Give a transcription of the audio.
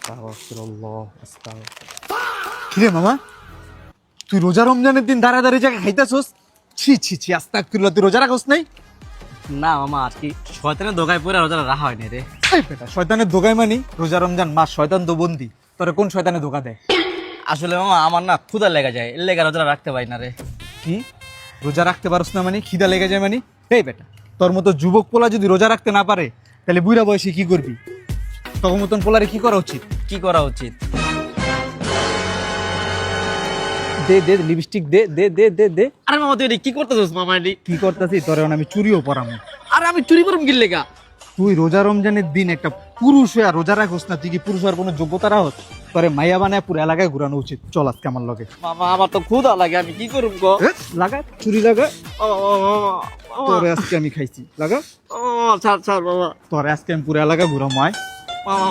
আস্তাগফিরুল্লাহ কিরে মামা, তুই রোজা রমজানের দিন দাঁড়া দাঁড়িয়ে জায়গায় খাইতেছস? ছি ছি ছি, আস্তাগফিরুল্লাহ, তুই রোজা রাখস নাই? না মামা, আর কি শয়তানের দোকায় পড়ে রোজা রাখা হয় না রে। এই বেটা, শয়তানের ধোকায় মানি? রোজা রমজান মাস, শয়তান তো বন্দি। তোরে কোন শয়তানে ধোকা দেয়? আসলে মামা আমার না ক্ষুধা লেগে যায়, এর লেগে রোজা রাখতে পারি না রে। কি রোজা রাখতে পারস না মানে? খিদা লেগে যায় মানে? এই বেটা, তোর মতো যুবক পোলা যদি রোজা রাখতে না পারে তাহলে বুড়া বয়সে কি করবি? তোর মতন পোলারে কি করা উচিত? কি করা উচিত? দে দে লিপস্টিক দে দে দে দে দে। আরে মামা তুই এটা কি করতেছিস মামা? এটি কি করতেছি? তোরে আমি চুরিও পরাম। আরে আমি চুরি করুম কি লেগা? তুই রোজা রমজানের দিন একটা পুরুষ হয়ে রোজা রাখোস না? তুই কি পুরুষ হওয়ার কোনো যোগ্যতা রাখস? তোরে মাইয়া বানায় পুরো এলাকায় ঘুরানো উচিত। চল আজকে আমার লগে। মামা আমার তো ক্ষুধা লাগে, আমি কি করুম গো? লাগা, চুরি লাগা। ও তোরে আজকে আমি খাইছি, লাগা। ছাড় ছাড় বাবা। তোরে আজকে আমি পুরো এলাকা ঘুরাম। আয় মামা